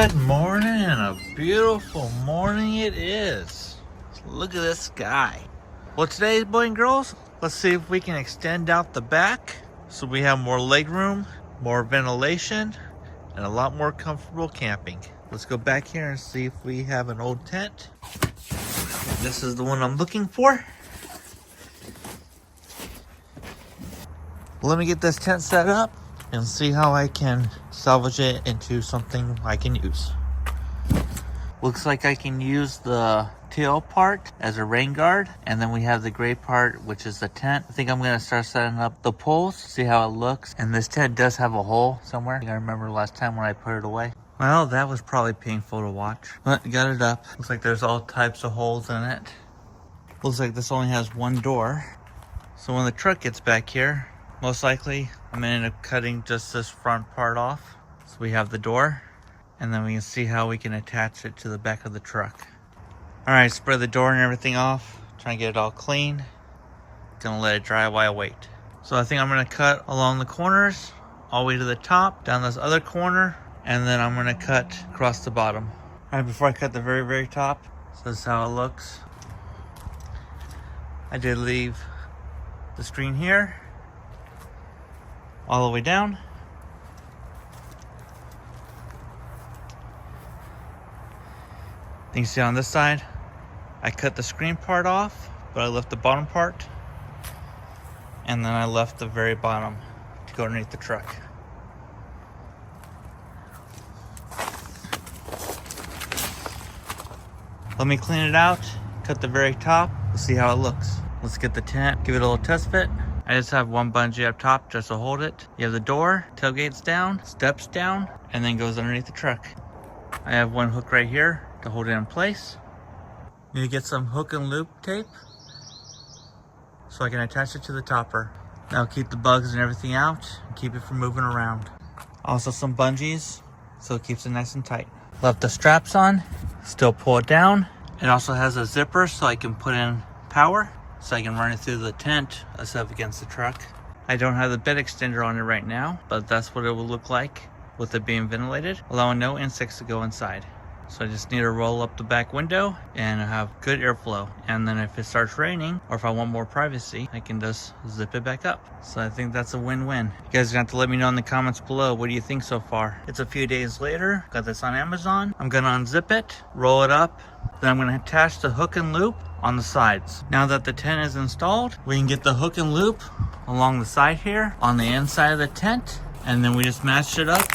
Good morning, and a beautiful morning it is. Look at this sky. Well, today, boys and girls, let's see if we can extend out the back so we have more leg room, more ventilation, and a lot more comfortable camping. Let's go back here and see if we have an old tent. This is the one I'm looking for. Let me get this tent set up and see how I can salvage it into something I can use. Looks like I can use the tail part as a rain guard, and then we have the gray part, which is the tent. I think I'm gonna start setting up the poles, see how it looks. And this tent does have a hole somewhere. I think I remember last time when I put it away. Well, that was probably painful to watch, but got it up. Looks like there's all types of holes in it. Looks like this only has one door. So when the truck gets back here, most likely I'm gonna end up cutting just this front part off. So we have the door, and then we can see how we can attach it to the back of the truck. All right, spread the door and everything off. Try and get it all clean. Gonna let it dry while I wait. So I think I'm gonna cut along the corners, all the way to the top, down this other corner, and then I'm gonna cut across the bottom. All right, before I cut the very, very top, so this is how it looks. I did leave the screen here, all the way down. You can see on this side, I cut the screen part off, but I left the bottom part, and then I left the very bottom to go underneath the truck. Let me clean it out, cut the very top, we'll see how it looks. Let's get the tent, give it a little test fit. I just have one bungee up top just to hold it. You have the door, tailgate's down, steps down, and then goes underneath the truck. I have one hook right here to hold it in place. Need to get some hook and loop tape so I can attach it to the topper. That'll keep the bugs and everything out and keep it from moving around. Also some bungees so it keeps it nice and tight. Left the straps on, still pull it down. It also has a zipper so I can put in power, so I can run it through the tent instead of against the truck. I don't have the bed extender on it right now, but that's what it will look like with it being ventilated, allowing no insects to go inside. So I just need to roll up the back window and have good airflow. And then if it starts raining, or if I want more privacy, I can just zip it back up. So I think that's a win-win. You guys are gonna have to let me know in the comments below, what do you think so far? It's a few days later, got this on Amazon. I'm gonna unzip it, roll it up, then I'm gonna attach the hook and loop on the sides. Now that the tent is installed, we can get the hook and loop along the side here, on the inside of the tent, and then we just match it up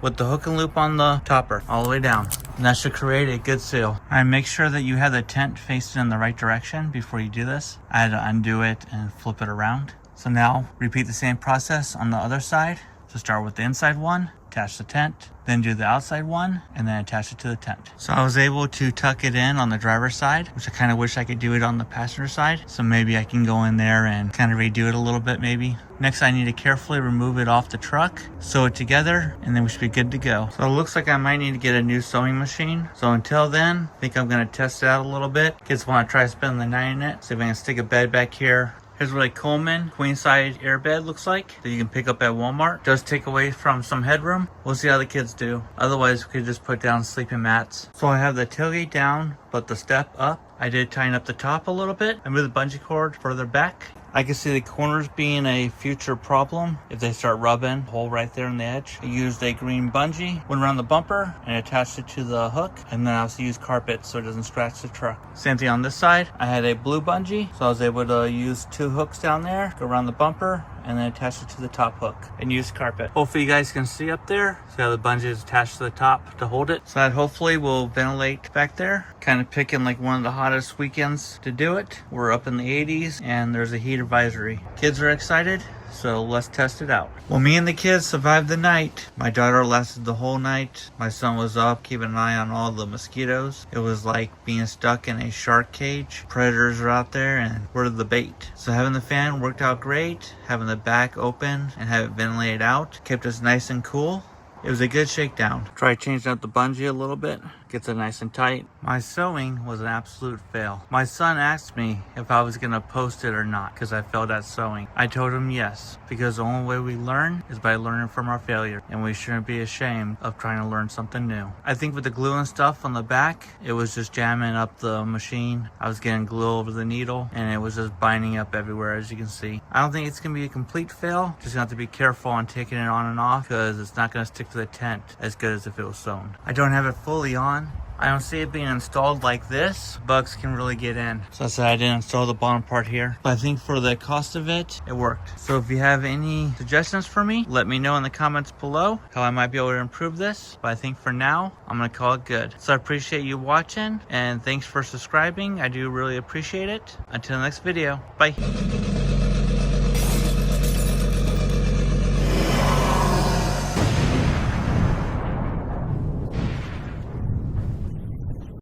with the hook and loop on the topper all the way down, and that should create a good seal. All right, make sure that you have the tent facing in the right direction before you do this. I had to undo it and flip it around. So now repeat the same process on the other side. So start with the inside one, attach the tent, then do the outside one, and then attach it to the tent. So I was able to tuck it in on the driver's side, which I kind of wish I could do it on the passenger side. So maybe I can go in there and kind of redo it a little bit maybe. Next, I need to carefully remove it off the truck, sew it together, and then we should be good to go. So it looks like I might need to get a new sewing machine. So until then, I think I'm gonna test it out a little bit. Kids wanna try spending the night in it. See if I can stick a bed back here. Here's what a Coleman queen size air bed looks like that you can pick up at Walmart. Does take away from some headroom. We'll see how the kids do. Otherwise, we could just put down sleeping mats. So I have the tailgate down, but the step up. I did tighten up the top a little bit. I moved the bungee cord further back. I can see the corners being a future problem if they start rubbing. Hole right there in the edge. I used a green bungee, went around the bumper and attached it to the hook, and then I also used carpet so it doesn't scratch the truck. Same thing on this side. I had a blue bungee, so I was able to use two hooks down there, go around the bumper, and then attach it to the top hook and use carpet. Hopefully you guys can see up there. See how the bungee is attached to the top to hold it. So that hopefully will ventilate back there. Kind of picking like one of the hottest weekends to do it. We're up in the 80s and there's a heat advisory. Kids are excited, so let's test it out. Well, me and the kids survived the night. My daughter lasted the whole night. My son was up keeping an eye on all the mosquitoes. It was like being stuck in a shark cage. Predators are out there and we're the bait. So having the fan worked out great. Having the back open and have it ventilated out kept us nice and cool. It was a good shakedown. Try changing up the bungee a little bit. Gets it nice and tight. My sewing was an absolute fail. My son asked me if I was gonna post it or not because I failed at sewing. I told him yes, because the only way we learn is by learning from our failure, and we shouldn't be ashamed of trying to learn something new. I think with the glue and stuff on the back, it was just jamming up the machine. I was getting glue over the needle and it was just binding up everywhere, as you can see. I don't think it's gonna be a complete fail. Just gonna have to be careful on taking it on and off because it's not gonna stick to the tent as good as if it was sewn. I don't have it fully on. I don't see it being installed like this. Bugs can really get in. So I said I didn't install the bottom part here. But I think for the cost of it, it worked. So if you have any suggestions for me, let me know in the comments below how I might be able to improve this. But I think for now, I'm gonna call it good. So I appreciate you watching and thanks for subscribing. I do really appreciate it. Until the next video, bye.